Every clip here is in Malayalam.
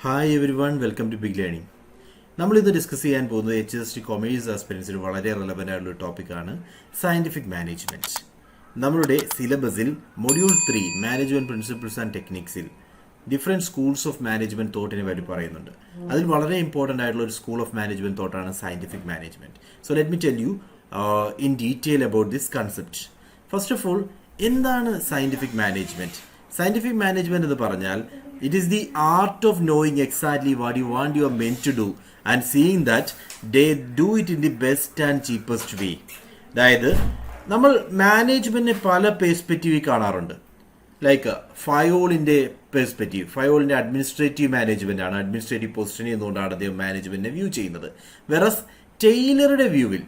Hi everyone welcome to big learning. നമ്മളിത് ഡിസ്കസ് ചെയ്യാൻ പോകുന്നത് HST കൊമേഴ്സ് ആസ്പിരൻസിന് വളരെ റെലവൻ്റ് ആയിട്ടുള്ള ടോപ്പിക്കാണ് സയൻറ്റിഫിക് മാനേജ്മെൻറ്റ്. നമ്മളുടെ സിലബസിൽ മൊഡ്യൂൾ 3 മാനേജ്മെൻറ്റ് പ്രിൻസിപ്പിൾസ് ആൻഡ് ടെക്നിക്സിൽ ഡിഫറെൻറ്റ് സ്കൂൾസ് ഓഫ് മാനേജ്മെൻറ്റ് തോട്ടിനെ പറ്റി പറയുന്നുണ്ട്. അതിൽ വളരെ ഇമ്പോർട്ടൻ്റ് ആയിട്ടുള്ള ഒരു സ്കൂൾ ഓഫ് മാനേജ്മെൻറ്റ് തോട്ടാണ് scientific management. So let me tell you in detail about this concept. First of all, എന്താണ് സയൻറ്റിഫിക് മാനേജ്മെൻറ്റ്? സയൻറ്റിഫിക് മാനേജ്മെൻറ്റ് എന്ന് പറഞ്ഞാൽ it is the art of knowing exactly what you want you are meant to do and seeing that they do it in the best and cheapest way. അതായത് നമ്മൾ മാനേജ്മെന്റിനെ പല പെർസ്പെക്റ്റീവിൽ കാണാറുണ്ട്. ലൈക്ക് ഫയോളിൻ്റെ പെർസ്പെക്റ്റീവ്, ഫയോളിൻ്റെ അഡ്മിനിസ്ട്രേറ്റീവ് മാനേജ്മെന്റ് ആണ്, അഡ്മിനിസ്ട്രേറ്റീവ് പൊസിഷനിൽ നിന്നുകൊണ്ടാണ് അദ്ദേഹം മാനേജ്മെന്റിനെ വ്യൂ ചെയ്യുന്നത്. വെറസ് ടെയ്ലറുടെ വ്യൂവിൽ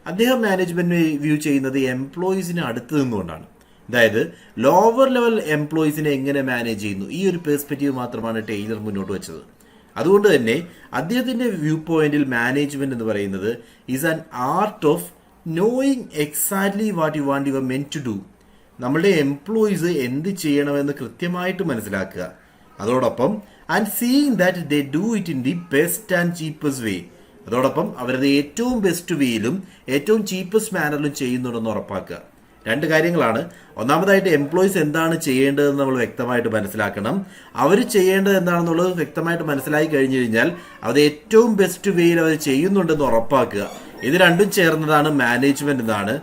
അദ്ദേഹം മാനേജ്മെന്റിനെ വ്യൂ ചെയ്യുന്നത് എംപ്ലോയീസിന് അടുത്ത് നിന്നുകൊണ്ടാണ്. അതായത് ലോവർ ലെവൽ എംപ്ലോയീസിനെ എങ്ങനെ മാനേജ് ചെയ്യുന്നു, ഈ ഒരു പെർസ്പെക്റ്റീവ് മാത്രമാണ് ടെയ്ലർ മുന്നോട്ട് വെച്ചത്. അതുകൊണ്ട് തന്നെ അദ്ദേഹത്തിൻ്റെ വ്യൂ പോയിന്റിൽ മാനേജ്മെന്റ് എന്ന് പറയുന്നത് is an art of knowing exactly what you want your men to do. നമ്മളുടെ എംപ്ലോയീസ് എന്ത് ചെയ്യണമെന്ന് കൃത്യമായിട്ട് മനസ്സിലാക്കുക. അതോടൊപ്പം and seeing that they do it in the best and cheapest way. അതോടൊപ്പം അവരത് ഏറ്റവും ബെസ്റ്റ് വേയിലും ഏറ്റവും ചീപ്പസ്റ്റ് മാനറിലും ചെയ്യുന്നുണ്ടെന്ന് ഉറപ്പാക്കുക. രണ്ട് കാര്യങ്ങളാണ്. ഒന്നാമതായിട്ട് എംപ്ലോയീസ് എന്താണ് ചെയ്യേണ്ടതെന്ന് നമ്മൾ വ്യക്തമായിട്ട് മനസ്സിലാക്കണം. അവർ ചെയ്യേണ്ടത് എന്താണെന്നുള്ളത് വ്യക്തമായിട്ട് മനസ്സിലാക്കി കഴിഞ്ഞു കഴിഞ്ഞാൽ അത് ഏറ്റവും ബെസ്റ്റ് വേയിൽ അവർ ചെയ്യുന്നുണ്ടെന്ന് ഉറപ്പാക്കുക. ഇത് രണ്ടും ചേർന്നതാണ് മാനേജ്മെന്റ് എന്നാണ്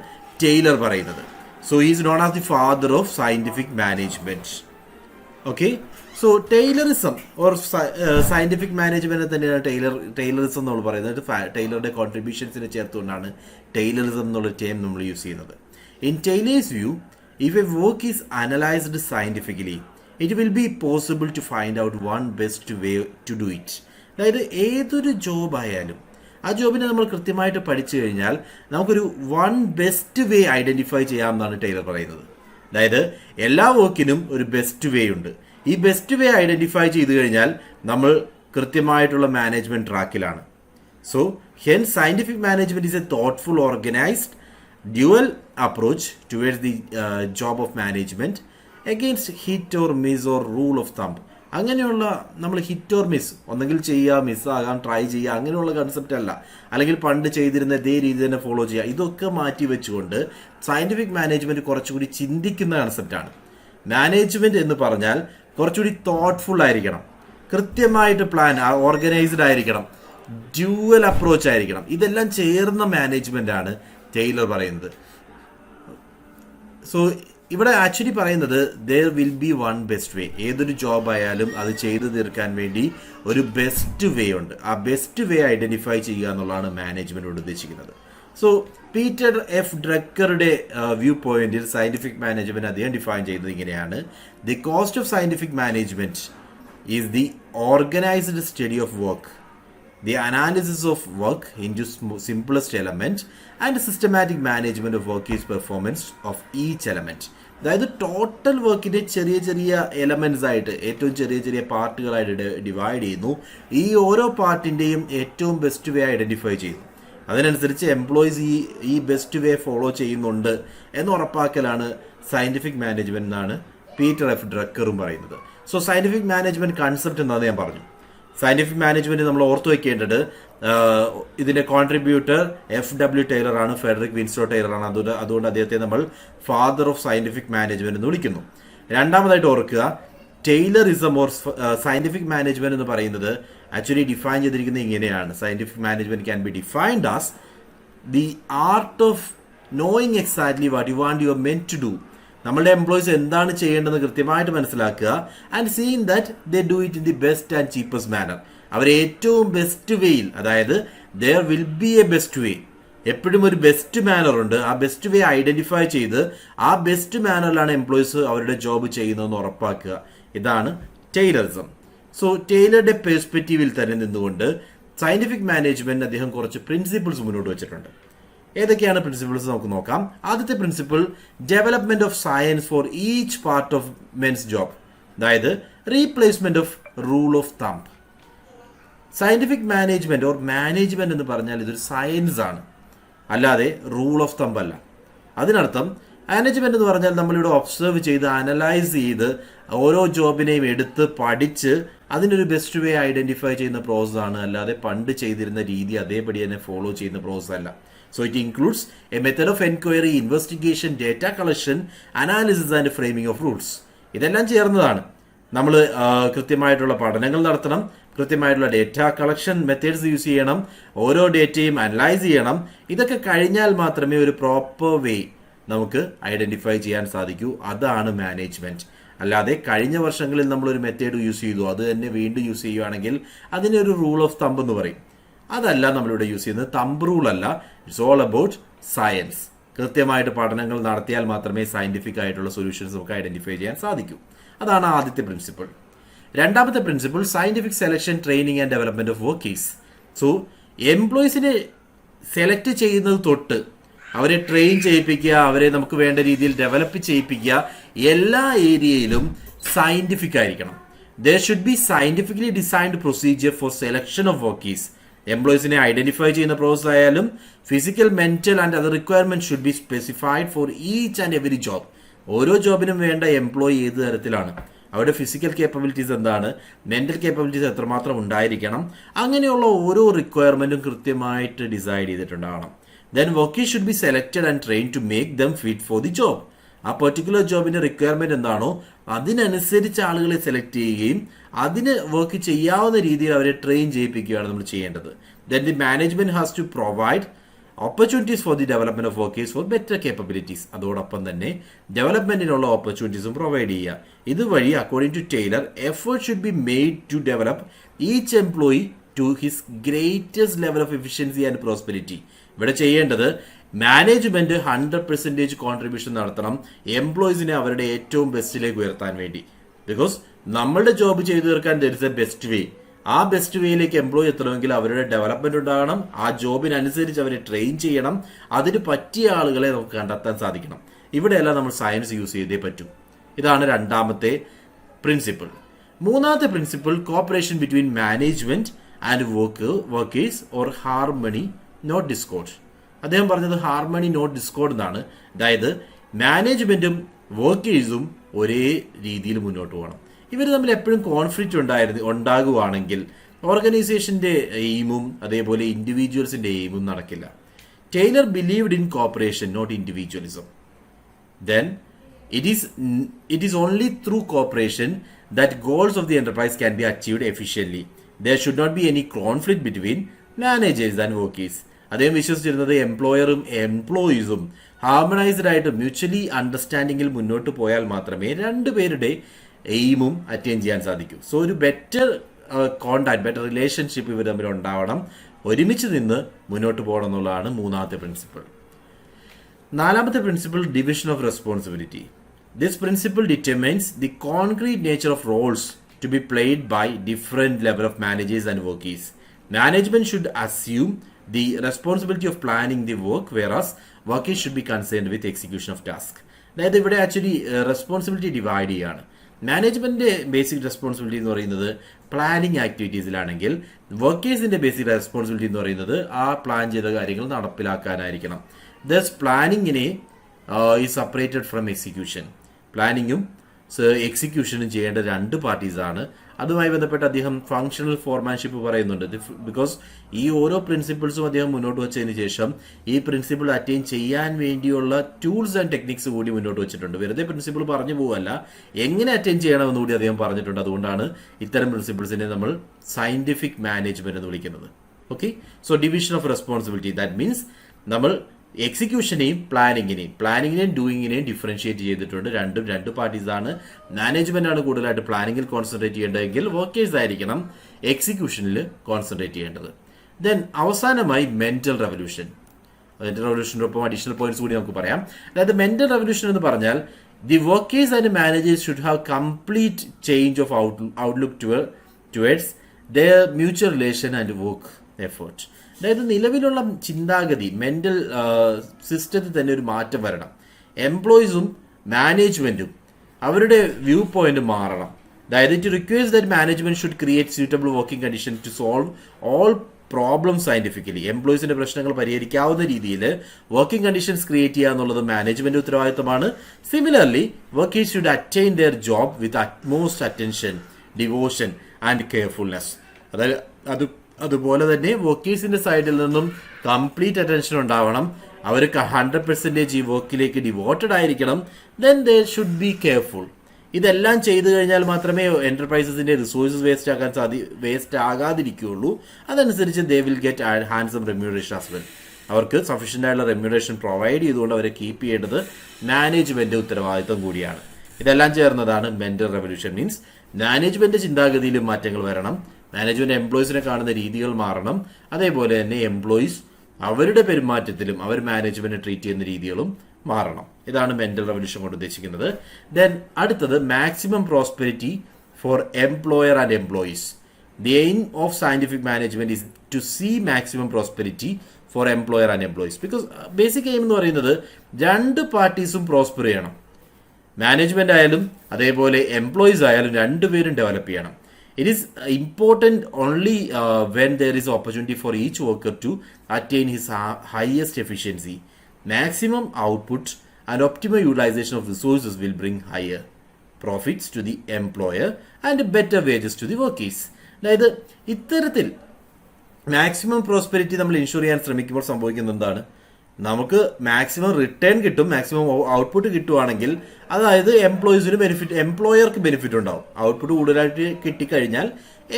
ടെയ്ലർ പറയുന്നത്. So is known as the father of scientific management. Okay, so Taylorism or scientific management തന്നെയാണ് ടെയ്ലറിസം നമ്മൾ പറയുന്നത്. ടെയ്ലറുടെ കോൺട്രിബ്യൂഷൻസിനെ ചേർത്തുകൊണ്ടാണ് ടെയ്ലറിസം എന്നുള്ള ടേം നമ്മൾ യൂസ് ചെയ്യുന്നത്. In Taylor's view, if a work is analyzed scientifically, it will be possible to find out one best way to do it. അതായത് ഏതൊരു ജോബ് ആയാലും ആ ജോബിനെ നമ്മൾ കൃത്യമായിട്ട് പഠിച്ചു കഴിഞ്ഞാൽ നമുക്കൊരു വൺ ബെസ്റ്റ് വേ ഐഡന്റിഫൈ ചെയ്യാമെന്നാണ് ടൈലർ പറയുന്നത്. അതായത് എല്ലാ വർക്കിനും ഒരു ബെസ്റ്റ് വേ ഉണ്ട്. ഈ ബെസ്റ്റ് വേ ഐഡന്റിഫൈ ചെയ്തു കഴിഞ്ഞാൽ നമ്മൾ കൃത്യമായിട്ടുള്ള മാനേജ്മെന്റ് ട്രാക്കിലാണ്. So hence scientific management is a thoughtful organised dual approach towards the job of management against hit or miss or rule of thumb. അങ്ങനെയുള്ള നമ്മൾ ഹിറ്റ് ഓർ മിസ്, ഒന്നെങ്കിൽ ചെയ്യുക, മിസ്സാകാം, ട്രൈ ചെയ്യുക, അങ്ങനെയുള്ള കൺസെപ്റ്റ് അല്ല. അല്ലെങ്കിൽ പണ്ട് ചെയ്തിരുന്ന ഇതേ രീതി തന്നെ ഫോളോ ചെയ്യുക. ഇതൊക്കെ മാറ്റി വെച്ചുകൊണ്ട് സയന്റിഫിക് മാനേജ്മെന്റ് കുറച്ചുകൂടി ചിന്തിക്കുന്ന കൺസെപ്റ്റാണ്. മാനേജ്മെന്റ് എന്ന് പറഞ്ഞാൽ കുറച്ചുകൂടി തോട്ട്ഫുൾ ആയിരിക്കണം, കൃത്യമായിട്ട് പ്ലാൻ ഓർഗനൈസ്ഡ് ആയിരിക്കണം, ഡ്യുവൽ അപ്രോച്ച് ആയിരിക്കണം. ഇതെല്ലാം ചേർന്ന മാനേജ്മെന്റ് ആണ് ടെയ്ലർ പറയുന്നത്. സോ ഇവിടെ ആക്ച്വലി പറയുന്നത് there will B one best വേ. ഏതൊരു ജോബ് ആയാലും അത് ചെയ്തു തീർക്കാൻ വേണ്ടി ഒരു ബെസ്റ്റ് വേ ഉണ്ട്. ആ ബെസ്റ്റ് വേ ഐഡന്റിഫൈ ചെയ്യുക എന്നുള്ളതാണ് മാനേജ്മെന്റോട് ഉദ്ദേശിക്കുന്നത്. സോ പീറ്റർ എഫ് ഡ്രക്കറുടെ വ്യൂ പോയിന്റിൽ സയന്റിഫിക് മാനേജ്മെന്റ് അദ്ദേഹം ഡിഫൈൻ ചെയ്യുന്നത് ഇങ്ങനെയാണ്: the cost of scientific management is the organised study of work, the analysis of work into simplest element and systematic management of workers' performance of each element. അതായത് ടോട്ടൽ വർക്കിന്റെ ചെറിയ ചെറിയ എലമെന്റ്സ് ആയിട്ട്, ഏറ്റവും ചെറിയ ചെറിയ പാർട്ടുകളായിട്ട് ഡിവൈഡ് ചെയ്യുന്നു. ഈ ഓരോ പാർട്ടിന്റെയും ഏറ്റവും ബെസ്റ്റ് വേ ഐഡന്റിഫൈ ചെയ്യുന്നു. അതിനനുസരിച്ച് എംപ്ലോയീസ് ഈ ബെസ്റ്റ് വേ ഫോളോ ചെയ്യുന്നുണ്ട് എന്ന് ഉറപ്പാക്കലാണ് സയന്റിഫിക് മാനേജ്മെന്റ് എന്നാണ് പീറ്റർ എഫ് ഡ്രക്കറും പറയുന്നത്. സോ സയന്റിഫിക് മാനേജ്മെന്റ് കൺസെപ്റ്റ് എന്താണെന്ന് ഞാൻ പറഞ്ഞു. സയന്റിഫിക് മാനേജ്മെന്റ് നമ്മൾ ഓർത്തു വെക്കേണ്ടത് ഇതിന്റെ കോൺട്രിബ്യൂട്ടർ FW ടൈലർ ആണ്, ഫെഡറിക് വിൻസ്റ്റോ ടൈലർ ആണ്. അതുകൊണ്ട് അദ്ദേഹത്തെ നമ്മൾ ഫാദർ ഓഫ് സയന്റിഫിക് മാനേജ്മെന്റ് എന്ന് വിളിക്കുന്നു. രണ്ടാമതായിട്ട് ഓർക്കുക, ടെയ്ലറിസം ഓർ സയന്റിഫിക് മാനേജ്മെന്റ് എന്ന് പറയുന്നത് ആക്ച്വലി ഡിഫൈൻ ചെയ്തിരിക്കുന്നത് ഇങ്ങനെയാണ്: scientific management can be defined as the art of knowing exactly what you want your men to do. നമ്മളുടെ എംപ്ലോയീസ് എന്താണ് ചെയ്യേണ്ടതെന്ന് കൃത്യമായിട്ട് മനസ്സിലാക്കുക. And seeing that they do it in the best and cheapest manner. അവർ ഏറ്റവും ബെസ്റ്റ് വേയിൽ, അതായത് there will be a best way, എപ്പോഴും ഒരു ബെസ്റ്റ് മാനർ ഉണ്ട്. ആ ബെസ്റ്റ് വേ ഐഡന്റിഫൈ ചെയ്ത് ആ ബെസ്റ്റ് മാനറിലാണ് എംപ്ലോയീസ് അവരുടെ ജോബ് ചെയ്യുന്നതെന്ന് ഉറപ്പാക്കുക. ഇതാണ് ടെയ്ലറിസം. സോ ടെയ്ലറുടെ പെർസ്പെക്റ്റീവിൽ തന്നെ നിന്നുകൊണ്ട് സയന്റിഫിക് മാനേജ്മെന്റ് അദ്ദേഹം കുറച്ച് പ്രിൻസിപ്പിൾസ് മുന്നോട്ട് വെച്ചിട്ടുണ്ട്. ഏതൊക്കെയാണ് പ്രിൻസിപ്പിൾസ് നമുക്ക് നോക്കാം. ആദ്യത്തെ principle, development of science for each part of men's job. അതായത് replacement of rule of thumb. Scientific management or management എന്ന് പറഞ്ഞാൽ ഇതൊരു സയൻസ് ആണ്, അല്ലാതെ റൂൾ ഓഫ് തമ്പ് അല്ല. അതിനർത്ഥം മാനേജ്മെന്റ് എന്ന് പറഞ്ഞാൽ നമ്മളിവിടെ ഒബ്സർവ് ചെയ്ത് അനലൈസ് ചെയ്ത് ഓരോ ജോബിനെയും എടുത്ത് പഠിച്ച് അതിനൊരു ബെസ്റ്റ് വേ ഐഡന്റിഫൈ ചെയ്യുന്ന പ്രോസസ് ആണ്, അല്ലാതെ പണ്ട് ചെയ്തിരുന്ന രീതി അതേപടി തന്നെ ഫോളോ ചെയ്യുന്ന പ്രോസസ് അല്ല. So it includes A method of enquiry, investigation, data collection, analysis and framing of rules. ഇതെല്ലാം ചേർന്നതാണ്. നമ്മൾ കൃത്യമായിട്ടുള്ള പഠനങ്ങൾ നടത്തണം, കൃത്യമായിട്ടുള്ള ഡേറ്റ കളക്ഷൻ മെത്തേഡ്സ് യൂസ് ചെയ്യണം, ഓരോ ഡേറ്റയും അനലൈസ് ചെയ്യണം. ഇതൊക്കെ കഴിഞ്ഞാൽ മാത്രമേ ഒരു പ്രോപ്പർ വേ നമുക്ക് ഐഡന്റിഫൈ ചെയ്യാൻ സാധിക്കൂ. അതാണ് മാനേജ്മെന്റ്. അല്ലാതെ കഴിഞ്ഞ വർഷങ്ങളിൽ നമ്മളൊരു മെത്തേഡ് യൂസ് ചെയ്തു അത് തന്നെ വീണ്ടും യൂസ് ചെയ്യുകയാണെങ്കിൽ അതിനൊരു റൂൾ ഓഫ് തമ്പ് എന്ന് പറയും. അതല്ല നമ്മളിവിടെ യൂസ് ചെയ്യുന്നത്. തമ്പ് റൂൾ അല്ല, ഇറ്റ്സ് ഓൾ അബൌട്ട് സയൻസ്. കൃത്യമായിട്ട് പഠനങ്ങൾ നടത്തിയാൽ മാത്രമേ സയന്റിഫിക് ആയിട്ടുള്ള സൊല്യൂഷൻസ് നമുക്ക് ഐഡന്റിഫൈ ചെയ്യാൻ സാധിക്കൂ. അതാണ് ആദ്യത്തെ പ്രിൻസിപ്പിൾ. രണ്ടാമത്തെ principle scientific selection, training and development of workers. So എംപ്ലോയീസിനെ സെലക്ട് ചെയ്യുന്നത് തൊട്ട് അവരെ ട്രെയിൻ ചെയ്യിപ്പിക്കുക, അവരെ നമുക്ക് വേണ്ട രീതിയിൽ ഡെവലപ്പ് ചെയ്യിപ്പിക്കുക, എല്ലാ ഏരിയയിലും സയന്റിഫിക് ആയിരിക്കണം. There should be scientifically designed procedure for selection of workers. എംപ്ലോയീസിനെ ഐഡന്റിഫൈ ചെയ്യുന്ന പ്രോസസ് ആയാലും physical, mental and other requirement should be specified for each and every job. ഓരോ ജോബിനും വേണ്ട എംപ്ലോയി ഏത് തരത്തിലാണ്, അവരുടെ ഫിസിക്കൽ കേപ്പബിലിറ്റീസ് എന്താണ്, മെന്റൽ കേപ്പബിലിറ്റീസ് എത്രമാത്രം ഉണ്ടായിരിക്കണം, അങ്ങനെയുള്ള ഓരോ റിക്വയർമെന്റും കൃത്യമായിട്ട് ഡിസൈഡ് ചെയ്തിട്ടുണ്ടാകണം. Then workers should be selected and trained to make them fit for the job. ആ പെർട്ടിക്കുലർ ജോബിന്റെ റിക്വയർമെന്റ് എന്താണോ അതിനനുസരിച്ച് ആളുകളെ സെലക്ട് ചെയ്യുകയും അതിന് വർക്ക് ചെയ്യാവുന്ന രീതിയിൽ അവരെ ട്രെയിൻ ചെയ്യിപ്പിക്കുകയാണ് നമ്മൾ ചെയ്യേണ്ടത്. Then the management has to provide opportunities for the development of workers for better capabilities. അതോടൊപ്പം തന്നെ ഡെവലപ്മെന്റിനുള്ള ഓപ്പർച്യൂണിറ്റീസും പ്രൊവൈഡ് ചെയ്യുക. ഇതുവഴി according to Taylor effort should be made to develop each employee to his greatest level of efficiency and prosperity. ഇവിടെ ചെയ്യേണ്ടത് മാനേജ്മെന്റ് 100% കോൺട്രിബ്യൂഷൻ നടത്തണം എംപ്ലോയീസിനെ അവരുടെ ഏറ്റവും ബെസ്റ്റിലേക്ക് ഉയർത്താൻ വേണ്ടി. ബിക്കോസ് നമ്മളുടെ ജോബ് ചെയ്തു തീർക്കാൻ ദർ ഇസ് എ ബെസ്റ്റ് വേ. ആ ബെസ്റ്റ് വേയിലേക്ക് എംപ്ലോയി എത്തണമെങ്കിൽ അവരുടെ ഡെവലപ്മെന്റ് ഉണ്ടാകണം, ആ ജോബിനനുസരിച്ച് അവരെ ട്രെയിൻ ചെയ്യണം, അതിന് പറ്റിയ ആളുകളെ നമുക്ക് കണ്ടെത്താൻ സാധിക്കണം. ഇവിടെയെല്ലാം നമ്മൾ സയൻസ് യൂസ് ചെയ്തേ പറ്റൂ. ഇതാണ് രണ്ടാമത്തെ പ്രിൻസിപ്പിൾ. മൂന്നാമത്തെ principle cooperation between management and workers or harmony not discord. അദ്ദേഹം പറഞ്ഞത് ഹാർമണി നോട്ട് ഡിസ്കോർഡ് എന്നാണ്. അതായത് മാനേജ്മെന്റും വർക്കേഴ്സും ഒരേ രീതിയിൽ മുന്നോട്ട് പോകണം. ഇവർ തമ്മിൽ എപ്പോഴും കോൺഫ്ലിക്റ്റ് ഉണ്ടാകുവാണെങ്കിൽ ഓർഗനൈസേഷന്റെ എയിമും അതേപോലെ ഇൻഡിവിജ്വൽസിന്റെ എയിമും നടക്കില്ല. Taylor believed in cooperation not individualism. Then it is only through cooperation that goals of the enterprise can be achieved efficiently. There should not be any conflict between managers and workers. അദ്ദേഹം വിശ്വസിച്ചിരുന്നത് എംപ്ലോയറും എംപ്ലോയീസും ഹാർമണൈസ്ഡ് ആയിട്ട് മ്യൂച്വലി അണ്ടർസ്റ്റാൻഡിങ്ങിൽ മുന്നോട്ട് പോയാൽ മാത്രമേ രണ്ടുപേരുടെ എയിമും അറ്റൈൻ ചെയ്യാൻ സാധിക്കൂ. സോ ഒരു ബെറ്റർ കോണ്ടാക്ട്, ബെറ്റർ റിലേഷൻഷിപ്പ് ഇവർ തമ്മിൽ ഉണ്ടാവണം, ഒരുമിച്ച് നിന്ന് മുന്നോട്ട് പോകണം എന്നുള്ളതാണ് മൂന്നാമത്തെ പ്രിൻസിപ്പിൾ. നാലാമത്തെ principle division of responsibility. This principle determines the concrete nature of roles to be played by different level of managers and workers. Management should assume the responsibility of planning the work, whereas workers should be concerned with execution of task. അതായത് ഇവിടെ ആക്ച്വലി റെസ്പോൺസിബിലിറ്റി ഡിവൈഡ് ചെയ്യാണ്. മാനേജ്മെന്റിന്റെ ബേസിക് റെസ്പോൺസിബിലിറ്റി എന്ന് പറയുന്നത് പ്ലാനിങ് ആക്ടിവിറ്റീസിലാണെങ്കിൽ വർക്കേഴ്സിന്റെ ബേസിക് റെസ്പോൺസിബിലിറ്റി എന്ന് പറയുന്നത് ആ പ്ലാൻ ചെയ്ത കാര്യങ്ങൾ നടപ്പിലാക്കാനായിരിക്കണം. ദസ് പ്ലാനിങ്ങിനെ ഈസ് സെപ്പറേറ്റഡ് ഫ്രം എക്സിക്യൂഷൻ. പ്ലാനിങ്ങും എക്സിക്യൂഷനും ചെയ്യേണ്ട രണ്ട് പാർട്ടീസാണ്. അതുമായി ബന്ധപ്പെട്ട് അദ്ദേഹം ഫങ്ഷണൽ ഫോർമാൻഷിപ്പ് പറയുന്നുണ്ട്. ബിക്കോസ് ഈ ഓരോ പ്രിൻസിപ്പിൾസും അദ്ദേഹം മുന്നോട്ട് വെച്ചതിന് ശേഷം ഈ പ്രിൻസിപ്പിൾ അറ്റൈൻ ചെയ്യാൻ വേണ്ടിയുള്ള ടൂൾസ് ആൻഡ് ടെക്നിക്സ് കൂടി മുന്നോട്ട് വെച്ചിട്ടുണ്ട്. വെറുതെ പ്രിൻസിപ്പിൾ പറഞ്ഞു പോവല്ല, എങ്ങനെ അറ്റൈൻ ചെയ്യണമെന്ന് കൂടി അദ്ദേഹം പറഞ്ഞിട്ടുണ്ട്. അതുകൊണ്ടാണ് ഇത്തരം പ്രിൻസിപ്പിൾസിനെ നമ്മൾ സയന്റിഫിക് മാനേജ്മെന്റ് എന്ന് വിളിക്കുന്നത്. Okay, so division of responsibility, that means നമ്മൾ എക്സിക്യൂഷനെയും പ്ലാനിങ്ങിനെയും ഡൂയിങ്ങിനെയും ഡിഫറൻഷിയേറ്റ് ചെയ്തിട്ടുണ്ട്. രണ്ട് പാർട്ടീസാണ്. മാനേജ്മെന്റ് ആണ് കൂടുതലായിട്ട് പ്ലാനിങ്ങിൽ കോൺസെൻട്രേറ്റ് ചെയ്യേണ്ടതെങ്കിൽ വർക്കേഴ്സ് ആയിരിക്കണം എക്സിക്യൂഷനിൽ കോൺസെൻട്രേറ്റ് ചെയ്യേണ്ടത്. ദെൻ അവസാനമായി മെന്റൽ റെവല്യൂഷൻ. റെവല്യൂഷനൊപ്പം അഡീഷണൽ പോയിന്റ്സ് കൂടി നമുക്ക് പറയാം. അതായത് മെന്റൽ റെവല്യൂഷൻ എന്ന് പറഞ്ഞാൽ the workers and managers should have complete change of outlook towards their mutual relation and work effort. അതായത് നിലവിലുള്ള ചിന്താഗതി, മെന്റൽ സിസ്റ്റത്തിൽ തന്നെ ഒരു മാറ്റം വരണം. എംപ്ലോയീസും മാനേജ്മെന്റും അവരുടെ വ്യൂ പോയിന്റ് മാറണം. അതായത് it requires that management should create suitable working condition to solve all problem scientifically, എംപ്ലോയീസിന്റെ പ്രശ്നങ്ങൾ പരിഹരിക്കാവുന്ന രീതിയിൽ വർക്കിംഗ് കണ്ടീഷൻസ് ക്രിയേറ്റ് ചെയ്യുക എന്നുള്ളത് മാനേജ്മെന്റ് ഉത്തരവാദിത്തമാണ്. Similarly workers should attain their job with utmost attention, devotion and carefulness. അതായത് അതുപോലെ തന്നെ വർക്കേഴ്സിന്റെ സൈഡിൽ നിന്നും കംപ്ലീറ്റ് അറ്റൻഷൻ ഉണ്ടാവണം. അവർക്ക് 100% ഈ വർക്കിലേക്ക് ഡിവോട്ടഡ് ആയിരിക്കണം. Then they should be careful. ഇതെല്ലാം ചെയ്തു കഴിഞ്ഞാൽ മാത്രമേ എന്റർപ്രൈസസിന്റെ റിസോഴ്സസ് വേസ്റ്റ് ആകാതിരിക്കുകയുള്ളൂ. അതനുസരിച്ച് they will get handsome remuneration as well. അവർക്ക് സഫീഷ്യൻ്റ് ആയിട്ടുള്ള റെമ്യൂണറേഷൻ പ്രൊവൈഡ് ചെയ്തുകൊണ്ട് അവരെ കീപ്പ് ചെയ്യേണ്ടത് മാനേജ്മെന്റ് ഉത്തരവാദിത്തം കൂടിയാണ്. ഇതെല്ലാം ചേർന്നതാണ് മെന്റൽ റെവല്യൂഷൻ. മീൻസ് മാനേജ്മെന്റ് ചിന്താഗതിയിലും മാറ്റങ്ങൾ വരണം, മാനേജ്മെന്റ് എംപ്ലോയീസിനെ കാണുന്ന രീതികൾ മാറണം, അതേപോലെ തന്നെ എംപ്ലോയീസ് അവരുടെ പെരുമാറ്റത്തിലും അവർ മാനേജ്മെന്റിനെ ട്രീറ്റ് ചെയ്യുന്ന രീതികളും മാറണം. ഇതാണ് മെന്റൽ റെവല്യൂഷൻ കൊണ്ട് ഉദ്ദേശിക്കുന്നത്. ദെൻ അടുത്തത് maximum prosperity for employer and employees. The aim of scientific management is to see maximum prosperity for employer and employees. Because basic aim എന്ന് പറയുന്നത് രണ്ട് പാർട്ടീസും പ്രോസ്പെർ ചെയ്യണം. മാനേജ്മെന്റ് ആയാലും അതേപോലെ എംപ്ലോയീസ് ആയാലും രണ്ടുപേരും ഡെവലപ്പ് ചെയ്യണം. It is important only when there is opportunity for each worker to attain his highest efficiency. Maximum output and optimal utilization of resources will bring higher profits to the employer and better wages to the workers. അതായത് ഇത്തരത്തിൽ മാക്സിമം പ്രോസ്പെരിറ്റി നമ്മൾ ഇൻഷുർ ചെയ്യാൻ ശ്രമിക്കുമ്പോൾ സംഭവിക്കുന്നത് എന്താണ്? നമുക്ക് മാക്സിമം റിട്ടേൺ കിട്ടും, മാക്സിമം ഔട്ട്പുട്ട് കിട്ടുവാണെങ്കിൽ അതായത് എംപ്ലോയീസിന് ബെനിഫിറ്റ്, എംപ്ലോയർക്ക് ബെനിഫിറ്റ് ഉണ്ടാവും. ഔട്ട്പുട്ട് കൂടുതലായിട്ട് കിട്ടിക്കഴിഞ്ഞാൽ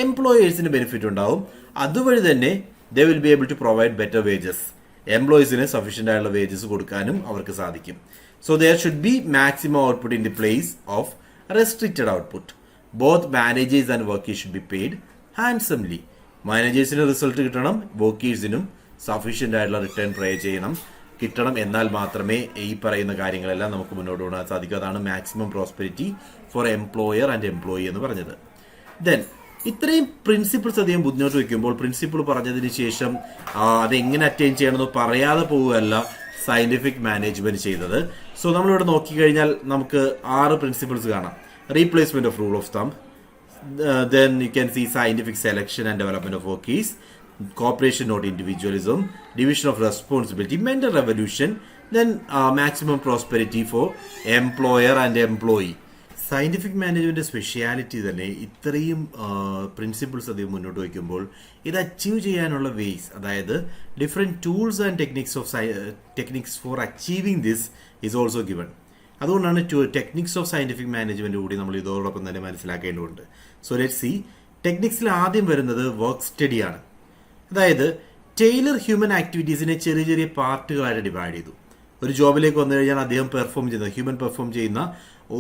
എംപ്ലോയേഴ്സിന് ബെനിഫിറ്റ് ഉണ്ടാവും. അതുവഴി തന്നെ they will be able to provide better wages. എംപ്ലോയീസിന് സഫീഷ്യൻ്റ് ആയിട്ടുള്ള വേജസ് കൊടുക്കാനും അവർക്ക് സാധിക്കും. So there should be maximum output in the place of restricted output. Both managers and workers should be paid handsomely. മാനേജേഴ്സിന് റിസൾട്ട് കിട്ടണം, വർക്കേഴ്സിനും സഫീഷ്യൻ്റ് ആയിട്ടുള്ള റിട്ടേൺ പേ കിട്ടണം. എന്നാൽ മാത്രമേ ഈ പറയുന്ന കാര്യങ്ങളെല്ലാം നമുക്ക് മുന്നോട്ട് കൊണ്ടുപോകാൻ സാധിക്കൂ. അതാണ് maximum prosperity for employer and employee എന്ന് പറഞ്ഞത്. ദെൻ ഇത്രയും പ്രിൻസിപ്പിൾസ് അധികം മുന്നോട്ട് വയ്ക്കുമ്പോൾ പ്രിൻസിപ്പിൾ പറഞ്ഞതിന് ശേഷം അതെങ്ങനെ അറ്റൈൻ ചെയ്യണമെന്ന് പറയാതെ പോവുകയല്ല സയന്റിഫിക് മാനേജ്മെന്റ് ചെയ്തത്. സോ നമ്മളിവിടെ നോക്കിക്കഴിഞ്ഞാൽ നമുക്ക് 6 പ്രിൻസിപ്പിൾസ് കാണാം. Replacement of rule of thumb, then you can see scientific selection and development of workers, cooperation not individualism, division of responsibility, mental revolution, then maximum prosperity for employer and employee. Scientific management speciality തന്നെ ഇത്രയും പ്രിൻസിപ്പിൾസ് അധികം മുന്നോട്ട് വയ്ക്കുമ്പോൾ ഇത് അച്ചീവ് ചെയ്യാനുള്ള വേസ്, അതായത് different tools and techniques for achieving this is also given. അതുകൊണ്ടാണ് ടെക്നിക്സ് ഓഫ് സയന്റിഫിക് മാനേജ്മെന്റ് കൂടി നമ്മൾ ഇതോടൊപ്പം തന്നെ മനസ്സിലാക്കേണ്ടതുണ്ട്. സോ ലെറ്റ് സി, ടെക്നിക്സിൽ ആദ്യം വരുന്നത് വർക്ക് സ്റ്റഡിയാണ്. അതായത് ടൈലർ ഹ്യൂമൻ ആക്ടിവിറ്റീസിനെ ചെറിയ ചെറിയ പാർട്ടുകളായിട്ട് ഡിവൈഡ് ചെയ്തു. ഒരു ജോബിലേക്ക് വന്നു കഴിഞ്ഞാൽ അദ്ദേഹം ഹ്യൂമൻ പെർഫോം ചെയ്യുന്ന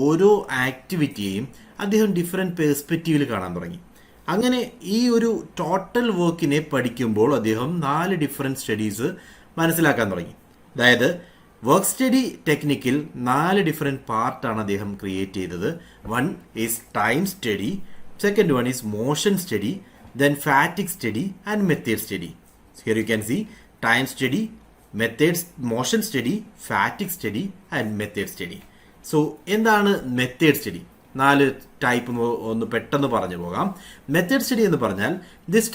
ഓരോ ആക്ടിവിറ്റിയെയും അദ്ദേഹം ഡിഫറെൻറ്റ് പെർസ്പെക്റ്റീവിൽ കാണാൻ തുടങ്ങി. അങ്ങനെ ഈ ഒരു ടോട്ടൽ വർക്കിനെ പഠിക്കുമ്പോൾ അദ്ദേഹം 4 ഡിഫറെൻറ്റ് സ്റ്റഡീസ് മനസ്സിലാക്കാൻ തുടങ്ങി. അതായത് വർക്ക് സ്റ്റഡി ടെക്നിക്കിൽ 4 ഡിഫറെൻറ്റ് പാർട്ടാണ് അദ്ദേഹം ക്രിയേറ്റ് ചെയ്തത്. One is time study, second one is motion study, then fatigue study and method study. So here you can see time study, methods, motion study, fatigue study and method study. So എന്താണ് മെത്തേഡ് സ്റ്റഡി? 4 ടൈപ്പ് ഒന്ന് പെട്ടെന്ന് പറഞ്ഞു പോകാം. മെത്തേഡ് സ്റ്റഡി എന്ന് പറഞ്ഞാൽ this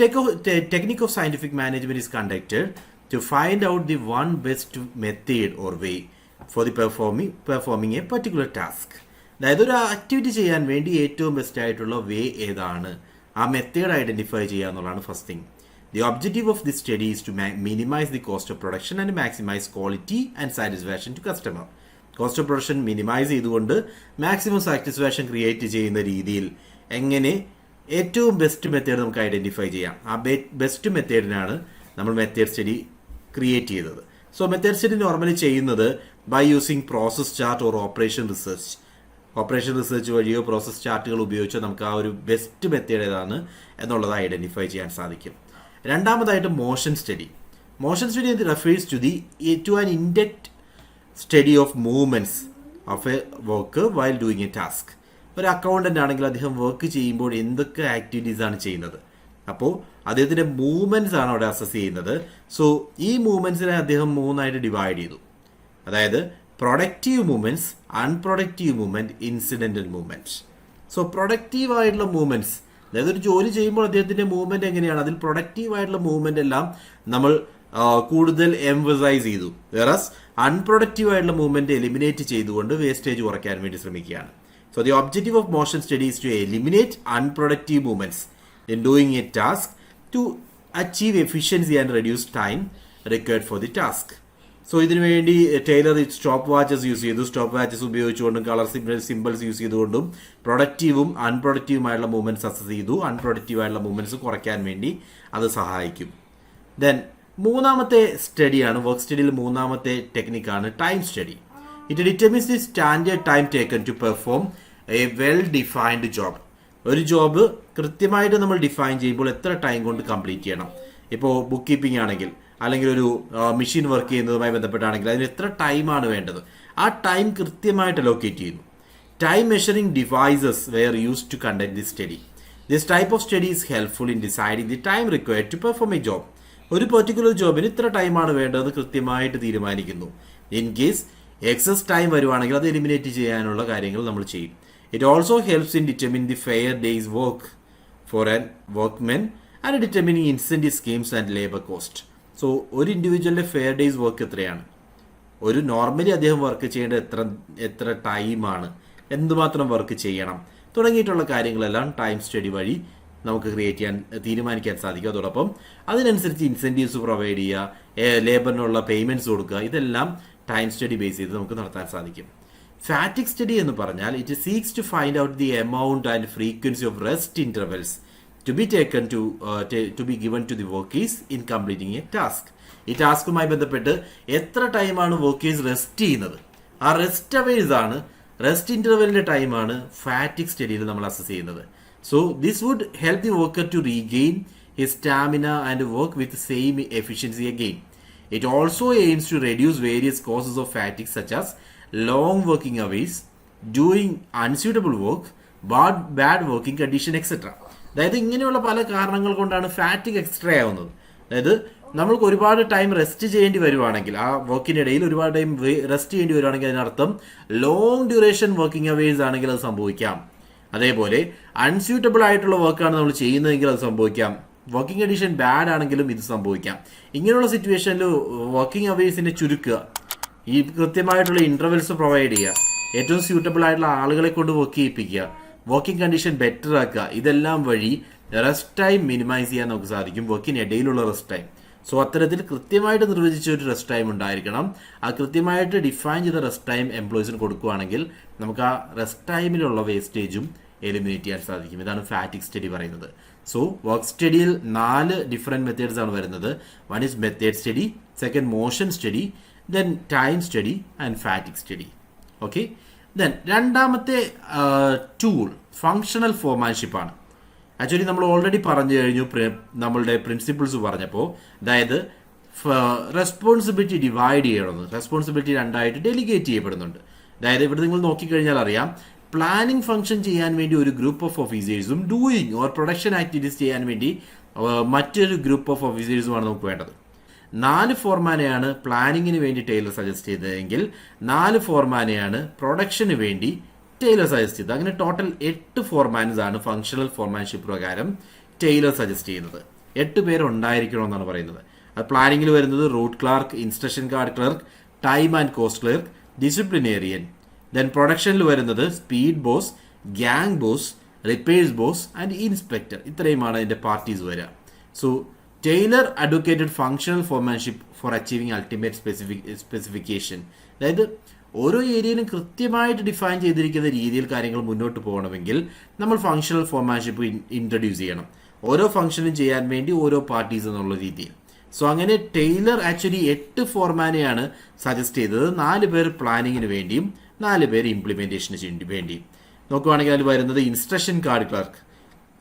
technique of scientific management is conducted to find out the one best method or way for the performing a particular task. അതായത് ഒരു ആക്ടിവിറ്റി ചെയ്യാൻ വേണ്ടി ഏറ്റവും ബെസ്റ്റ് ആയിട്ടുള്ള വേ ഏതാണ്, ആ മെത്തേഡ് ഐഡന്റിഫൈ ചെയ്യുക എന്നുള്ളതാണ് first thing. The objective of the study is to minimise the cost of production and maximise quality and satisfaction to customer. Cost of production minimise ചെയ്തുകൊണ്ട് മാക്സിമം സാറ്റിസ്ഫാക്ഷൻ ക്രിയേറ്റ് ചെയ്യുന്ന രീതിയിൽ എങ്ങനെ ഏറ്റവും ബെസ്റ്റ് മെത്തേഡ് നമുക്ക് ഐഡന്റിഫൈ ചെയ്യാം. ആ ബെസ്റ്റ് മെത്തേഡിനാണ് നമ്മൾ മെത്തേഡ് സ്റ്റഡി ക്രിയേറ്റ് ചെയ്തത്. സോ മെത്തേഡ് സ്റ്റഡി നോർമലി ചെയ്യുന്നത് by using process chart or operation research വഴിയോ പ്രോസസ് ചാർട്ടുകൾ ഉപയോഗിച്ചോ നമുക്ക് ആ ഒരു ബെസ്റ്റ് മെത്തേഡ് ഏതാണ് എന്നുള്ളത് ഐഡന്റിഫൈ ചെയ്യാൻ സാധിക്കും. രണ്ടാമതായിട്ട് motion study refers to an in depth study of movements of a work while doing a task. ഒരു അക്കൗണ്ടന്റ് ആണെങ്കിൽ അദ്ദേഹം വർക്ക് ചെയ്യുമ്പോൾ എന്തൊക്കെ ആക്ടിവിറ്റീസ് ആണ് ചെയ്യുന്നത്, അപ്പോൾ അദ്ദേഹത്തിന്റെ മൂവ്മെന്റ്സ് ആണ് അവിടെ അസസ് ചെയ്യുന്നത്. സോ ഈ മൂവ്മെന്റ്സിനെ അദ്ദേഹം 3ആയിട്ട് ഡിവൈഡ് ചെയ്തു. അതായത് productive movements, unproductive movement, incidental movements. So productive ആയിട്ടുള്ള മൂവ്മെന്റ്സ് അതായത് ഒരു ജോലി ചെയ്യുമ്പോൾ അദ്ദേഹത്തിന്റെ മൂവ്മെന്റ് എങ്ങനെയാണ്, അതിൽ പ്രൊഡക്റ്റീവ് ആയിട്ടുള്ള മൂവ്മെന്റ് എല്ലാം നമ്മൾ കൂടുതൽ എംഫസൈസ് ചെയ്തു. വേറസ് അൺപ്രൊഡക്റ്റീവ് ആയിട്ടുള്ള മൂവ്മെന്റ് എലിമിനേറ്റ് ചെയ്തുകൊണ്ട് വേസ്റ്റേജ് കുറയ്ക്കാൻ വേണ്ടി ശ്രമിക്കുകയാണ്. So the objective of motion study is to eliminate unproductive movements in doing a task to achieve efficiency and reduce time required for the task. So ഇതിനു വേണ്ടി ടൈലർ സ്റ്റോപ്പ് വാച്ചസ് യൂസ് ചെയ്തു. സ്റ്റോപ്പ് വാച്ചസ് ഉപയോഗിച്ചുകൊണ്ടും കളർ സിമ്പിൾസ് യൂസ് ചെയ്തുകൊണ്ടും പ്രൊഡക്റ്റീവും അൺപ്രൊഡക്റ്റീവുമായുള്ള മൂവ്മെന്റ്സ് അസസ് ചെയ്തു. അൺപ്രൊഡക്റ്റീവ് ആയിട്ടുള്ള മൂവ്മെന്റ്സ് കുറയ്ക്കാൻ വേണ്ടി അത് സഹായിക്കും. ദെൻ മൂന്നാമത്തെ സ്റ്റഡിയാണ്, വർക്ക് സ്റ്റഡിയിൽ മൂന്നാമത്തെ ടെക്നിക്കാണ് time study. It determines the standard time taken to perform a well defined job. ഒരു ജോബ് കൃത്യമായിട്ട് നമ്മൾ ഡിഫൈൻ ചെയ്യുമ്പോൾ എത്ര ടൈം കൊണ്ട് കംപ്ലീറ്റ് ചെയ്യണം. ഇപ്പോൾ ബുക്ക് കീപ്പിംഗ് ആണെങ്കിൽ, അല്ലെങ്കിൽ ഒരു മെഷീൻ വർക്ക് ചെയ്യുന്നതുമായി ബന്ധപ്പെട്ടാണെങ്കിൽ അതിന് എത്ര ടൈമാണ് വേണ്ടത്, ആ ടൈം കൃത്യമായിട്ട് അലോക്കേറ്റ് ചെയ്യുന്നു. Time measuring devices were used to conduct the study. This type of study is helpful in deciding the time required to perform a job. ഒരു പെർട്ടിക്കുലർ ജോബിന് ഇത്ര ടൈമാണ് വേണ്ടതെന്ന് കൃത്യമായിട്ട് തീരുമാനിക്കുന്നു. ഇൻ കേസ് എക്സസ് ടൈം വരുവാണെങ്കിൽ അത് എലിമിനേറ്റ് ചെയ്യാനുള്ള കാര്യങ്ങൾ നമ്മൾ ചെയ്യും. It also helps in determine the fair days work for an workmen and determining incentive schemes and labour cost. So ഒരു ഇൻഡിവിജ്വലിന്റെ ഫെയർ ഡേയ്സ് വർക്ക് എത്രയാണ്, ഒരു നോർമലി അദ്ദേഹം വർക്ക് ചെയ്യേണ്ട എത്ര ടൈമാണ്, എന്തുമാത്രം വർക്ക് ചെയ്യണം തുടങ്ങിയിട്ടുള്ള കാര്യങ്ങളെല്ലാം ടൈം സ്റ്റഡി വഴി നമുക്ക് തീരുമാനിക്കാൻ സാധിക്കും. അതോടൊപ്പം അതിനനുസരിച്ച് ഇൻസെന്റീവ്സ് പ്രൊവൈഡ് ചെയ്യുക, ലേബറിനുള്ള പേയ്മെന്റ്സ് കൊടുക്കുക, ഇതെല്ലാം ടൈം സ്റ്റഡി ബേസ് ചെയ്ത് നമുക്ക് നടത്താൻ സാധിക്കും. ഫാറ്റിക് സ്റ്റഡി എന്ന് പറഞ്ഞാൽ it seeks to find out the amount and frequency of rest intervals to be taken to be given to the workers in completing a task. ഈ ടാസ്കുമായി ബന്ധപ്പെട്ട് എത്ര ടൈമാണ് വർക്കേഴ്സ് റെസ്റ്റ് ചെയ്യുന്നത്, ആ റെസ്റ്റ് അവേഴ്സ് ആണ്, റെസ്റ്റ് ഇന്റർവെലിന്റെ ടൈമാണ് ഫാറ്റിക് സ്റ്റഡിയിൽ നമ്മൾ അസസ് ചെയ്യുന്നത്. So this would help the worker to regain his stamina and work with same efficiency again. It also aims to reduce various causes of fatigue such as long working hours, doing unsuitable work, bad working condition etcetera. അതായത് ഇങ്ങനെയുള്ള പല കാരണങ്ങൾ കൊണ്ടാണ് ഫാറ്റിക് എക്സ്ട്രാ ആവുന്നത്. അതായത് നമ്മൾക്ക് ഒരുപാട് ടൈം റെസ്റ്റ് ചെയ്യേണ്ടി വരുവാണെങ്കിൽ, ആ വർക്കിനിടയിൽ ഒരുപാട് ടൈം റെസ്റ്റ് ചെയ്യേണ്ടി വരുവാണെങ്കിൽ അതിനർത്ഥം ലോങ് ഡ്യൂറേഷൻ വർക്കിംഗ് അവേഴ്സ് ആണെങ്കിൽ അത് സംഭവിക്കാം. അതേപോലെ അൺസ്യൂട്ടബിൾ ആയിട്ടുള്ള വർക്കാണ് നമ്മൾ ചെയ്യുന്നതെങ്കിൽ അത് സംഭവിക്കാം. വർക്കിംഗ് കണ്ടീഷൻ ബാഡ് ആണെങ്കിലും ഇത് സംഭവിക്കാം. ഇങ്ങനെയുള്ള സിറ്റുവേഷനിൽ വർക്കിംഗ് അവേഴ്സിനെ ചുരുക്കുക, ഈ കൃത്യമായിട്ടുള്ള ഇന്റർവെൽസ് പ്രൊവൈഡ് ചെയ്യുക, ഏറ്റവും സ്യൂട്ടബിൾ ആയിട്ടുള്ള ആളുകളെ കൊണ്ട് വർക്ക് ചെയ്യിപ്പിക്കുക, വർക്കിംഗ് കണ്ടീഷൻ ബെറ്റർ ആക്കുക, ഇതെല്ലാം വഴി റെസ്റ്റ് ടൈം മിനിമൈസ് ചെയ്യാൻ നമുക്ക് സാധിക്കും, വർക്കിനിടയിലുള്ള റെസ്റ്റ് ടൈം. സോ അത്തരത്തിൽ കൃത്യമായിട്ട് നിർവചിച്ച ഒരു റെസ്റ്റ് ടൈം ഉണ്ടായിരിക്കണം. ആ കൃത്യമായിട്ട് ഡിഫൈൻ ചെയ്ത റെസ്റ്റ് ടൈം എംപ്ലോയീസിന് കൊടുക്കുകയാണെങ്കിൽ നമുക്ക് ആ റെസ്റ്റ് ടൈമിലുള്ള വേസ്റ്റേജും എലിമിനേറ്റ് ചെയ്യാൻ സാധിക്കും. ഇതാണ് ഫാറ്റിക് സ്റ്റഡി പറയുന്നത്. സോ വർക്ക് സ്റ്റഡിയിൽ 4 ഡിഫറെന്റ് മെത്തേഡ്സ് ആണ് വരുന്നത്. One is method study, second motion study, then time study and ഫാറ്റിക് study. Okay, then രണ്ടാമത്തെ ടൂൾ ഫങ്ഷണൽ ഫോർമാൻഷിപ്പ് ആണ്. ആക്ച്വലി നമ്മൾ ഓൾറെഡി പറഞ്ഞു കഴിഞ്ഞു നമ്മളുടെ പ്രിൻസിപ്പിൾസ് പറഞ്ഞപ്പോൾ. അതായത് റെസ്പോൺസിബിലിറ്റി ഡിവൈഡ് ചെയ്യണമെന്ന്, റെസ്പോൺസിബിലിറ്റി 2ആയിട്ട് ഡെലിഗേറ്റ് ചെയ്യപ്പെടുന്നുണ്ട്. അതായത് ഇവിടെ നിങ്ങൾ നോക്കിക്കഴിഞ്ഞാൽ അറിയാം, പ്ലാനിംഗ് ഫംഗ്ഷൻ ചെയ്യാൻ വേണ്ടി ഒരു ഗ്രൂപ്പ് ഓഫ് ഓഫീസേഴ്സും ഡൂയിങ് ഓർ പ്രൊഡക്ഷൻ ആക്ടിവിറ്റീസ് ചെയ്യാൻ വേണ്ടി മറ്റൊരു ഗ്രൂപ്പ് ഓഫ് ഓഫീസേഴ്സുമാണ് നമുക്ക് വേണ്ടത്. 4 ഫോർമാനെയാണ് പ്ലാനിങ്ങിന് വേണ്ടി ടൈലർ സജസ്റ്റ് ചെയ്തതെങ്കിൽ 4 ഫോർമാനെയാണ് പ്രൊഡക്ഷന് വേണ്ടി ടൈലർ സജസ്റ്റ് ചെയ്തത്. അങ്ങനെ ടോട്ടൽ 8 ഫോർമാൻസ് ആണ് ഫങ്ഷണൽ ഫോർമാൻഷിപ്പ് പ്രകാരം ടൈലർ സജസ്റ്റ് ചെയ്യുന്നത്. 8 പേര് ഉണ്ടായിരിക്കണമെന്നാണ് പറയുന്നത്. അത് പ്ലാനിങ്ങിൽ വരുന്നത് route clerk, instruction card clerk, time and cost clerk, disciplinarian. Then പ്രൊഡക്ഷനിൽ വരുന്നത് speed boss, gang boss, repairs boss and inspector. ഇത്രയുമാണ് അതിന്റെ പാർട്ടീസ് വരിക. So Taylor advocated functional foremanship for achieving ultimate specification. അതായത് ഓരോ ഏരിയയിലും കൃത്യമായിട്ട് ഡിഫൈൻ ചെയ്തിരിക്കുന്ന രീതിയിൽ കാര്യങ്ങൾ മുന്നോട്ട് പോകണമെങ്കിൽ നമ്മൾ ഫങ്ഷണൽ ഫോർമാൻഷിപ്പ് ഇൻട്രൊഡ്യൂസ് ചെയ്യണം. ഓരോ ഫംഗ്ഷനും ചെയ്യാൻ വേണ്ടി ഓരോ പാർട്ടീസ് എന്നുള്ള രീതിയിൽ. സോ അങ്ങനെ ടൈലർ ആക്ച്വലി 8 ഫോർമാനെയാണ് സജസ്റ്റ് ചെയ്തത്. 4 പേർ പ്ലാനിങ്ങിന് വേണ്ടിയും 4 പേർ ഇംപ്ലിമെന്റേഷന് വേണ്ടിയും. നോക്കുവാണെങ്കിൽ അതിൽ വരുന്നത് instruction card clerk.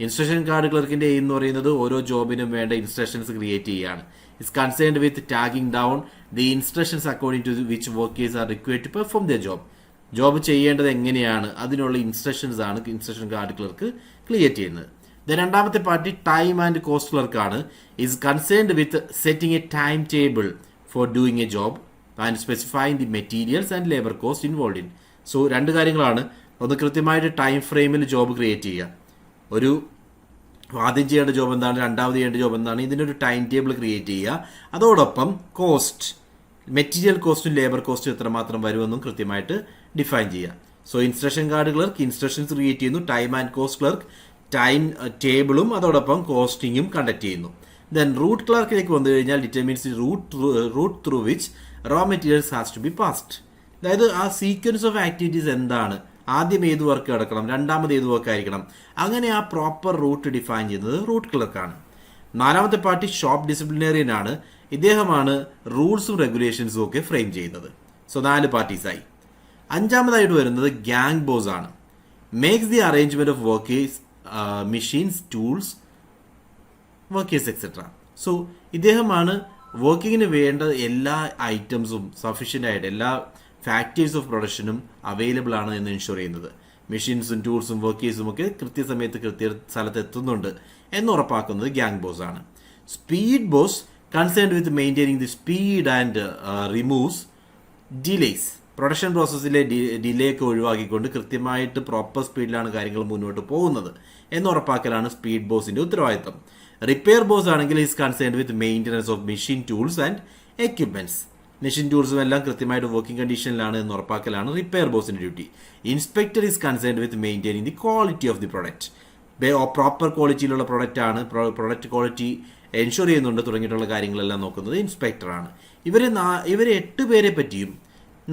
Instruction card ക്ലർക്കിന്റെ എന്ന് പറയുന്നത് ഓരോ ജോബിനും വേണ്ട ഇൻസ്ട്രക്ഷൻസ് ക്രിയേറ്റ് ചെയ്യുകയാണ്. It's concerned with tagging down the instructions according to which workers are required to perform the job. Job ചെയ്യേണ്ടത് എങ്ങനെയാണ് അതിനുള്ള ഇൻസ്ട്രക്ഷൻസ് ആണ് ഇൻസ്ട്രക്ഷൻ കാർഡ് ക്ലർക്ക് ക്രിയേറ്റ് ചെയ്യുന്നത്. രണ്ടാമത്തെ പാർട്ടി ടൈം ആൻഡ് കോസ്റ്റ് ക്ലർക്കാണ്. Is concerned with setting a time table for doing a job and specifying the materials and labour cost involve in. So 2 കാര്യങ്ങളാണ്. ഒന്ന്, കൃത്യമായിട്ട് ടൈം ഫ്രെയിമിൽ ജോബ് ക്രിയേറ്റ് ചെയ്യുക. ഒരു ആദ്യം ചെയ്യേണ്ട ജോബ് എന്താണ്, രണ്ടാമത് ചെയ്യേണ്ട ജോബ് എന്താണ്, ഇതിനൊരു ടൈം ടേബിൾ ക്രിയേറ്റ് ചെയ്യുക. അതോടൊപ്പം കോസ്റ്റ്, മെറ്റീരിയൽ കോസ്റ്റും ലേബർ കോസ്റ്റും എത്രമാത്രം വരുമെന്നും കൃത്യമായിട്ട് ഡിഫൈൻ ചെയ്യുക. So instruction card clerk instructions create ചെയ്യുന്നു, time and cost clerk time ടേബിളും അതോടൊപ്പം കോസ്റ്റിങ്ങും കണ്ടക്ട് ചെയ്യുന്നു. ദെൻ റൂട്ട് ക്ലർക്കിലേക്ക് വന്നു കഴിഞ്ഞാൽ determines route through which raw materials has to be passed. അതായത് ആ സീക്വൻസ് ഓഫ് ആക്ടിവിറ്റീസ് എന്താണ്, ആദ്യം ഏത് വർക്ക് കിടക്കണം, രണ്ടാമത് ഏത് വർക്ക് ആയിരിക്കണം, അങ്ങനെ ആ പ്രോപ്പർ റൂട്ട് ഡിഫൈൻ ചെയ്യുന്നത് റൂട്ട് ക്ലർക്കാണ്. നാലാമത്തെ പാർട്ടി ഷോപ്പ് ഡിസിപ്ലിനേറിയൻ ആണ്. ഇദ്ദേഹമാണ് റൂൾസും റെഗുലേഷൻസും ഒക്കെ ഫ്രെയിം ചെയ്യുന്നത്. സോ 4 പാർട്ടീസായി. അഞ്ചാമതായിട്ട് വരുന്നത് ഗ്യാങ് ബോസ് ആണ്. Makes the arrangement of workers, machines, tools, workers etcetera. So ഇദ്ദേഹമാണ് വർക്കിങ്ങിന് വേണ്ട എല്ലാ ഐറ്റംസും സഫീഷ്യൻ്റ് ആയിട്ട് എല്ലാ ഫാക്ടേഴ്സ് ഓഫ് പ്രൊഡക്ഷനും അവൈലബിൾ ആണ് എന്ന് എൻഷുർ ചെയ്യുന്നത്. മെഷീൻസും ടൂൾസും വർക്കേഴ്സും ഒക്കെ കൃത്യസമയത്ത് സ്ഥലത്ത് എത്തുന്നുണ്ട് എന്ന് ഉറപ്പാക്കുന്നത് ഗ്യാങ് ബോസ് ആണ്. Speed boss concerned with maintaining the speed and removes delays. Production പ്രോസസ്സിലെ ഡിലേ ഒക്കെ ഒഴിവാക്കിക്കൊണ്ട് കൃത്യമായിട്ട് പ്രോപ്പർ സ്പീഡിലാണ് കാര്യങ്ങൾ മുന്നോട്ട് പോകുന്നത് എന്ന് ഉറപ്പാക്കലാണ് സ്പീഡ് ബോസിന്റെ ഉത്തരവാദിത്തം. റിപ്പയർ ബോസ് ആണെങ്കിൽ is concerned with maintenance of machine tools and equipments. Machine ടൂൾസും എല്ലാം കൃത്യമായിട്ട് വർക്കിംഗ് കണ്ടീഷനിലാണ് എന്ന് ഉറപ്പാക്കലാണ് റിപ്പയർ ബോസിന്റെ duty. Inspector is concerned with maintaining the quality of the product. Proper ക്വാളിറ്റിയിലുള്ള പ്രൊഡക്റ്റ് ആണ്, പ്രൊഡക്റ്റ് ക്വാളിറ്റി എൻഷുർ ചെയ്യുന്നുണ്ട് തുടങ്ങിയിട്ടുള്ള കാര്യങ്ങളെല്ലാം നോക്കുന്നത് ഇൻസ്പെക്ടറാണ്. ഇവർ 8 പേരെ പറ്റിയും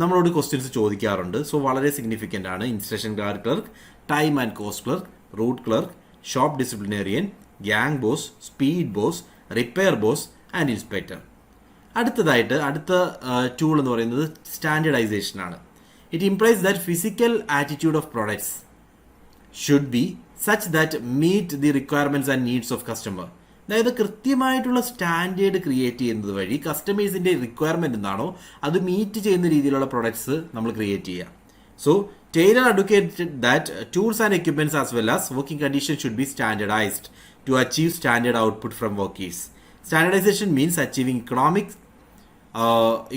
നമ്മളോട് ക്വസ്റ്റ്യൻസ് ചോദിക്കാറുണ്ട്. സോ വളരെ സിഗ്നിഫിക്കൻ്റ് ആണ്. Instruction card clerk, time and cost clerk, route clerk, shop disciplinarian, gang boss, speed boss, repair boss and inspector. അടുത്ത ടൂൾ എന്ന് പറയുന്നത് സ്റ്റാൻഡേർഡൈസേഷൻ ആണ്. It implies that physical attitude of products should be such that meet the requirements and needs of customer. അതായത് കൃത്യമായിട്ടുള്ള സ്റ്റാൻഡേർഡ് ക്രിയേറ്റ് ചെയ്യുന്നത് വഴി കസ്റ്റമേഴ്സിന്റെ റിക്വയർമെന്റ് എന്താണോ അത് മീറ്റ് ചെയ്യുന്ന രീതിയിലുള്ള പ്രൊഡക്ട്സ് നമ്മൾ ക്രിയേറ്റ് ചെയ്യുക. So Taylor advocated that tools and equipments as well as working conditions should be standardized to achieve standard output from workers. Standardization means achieving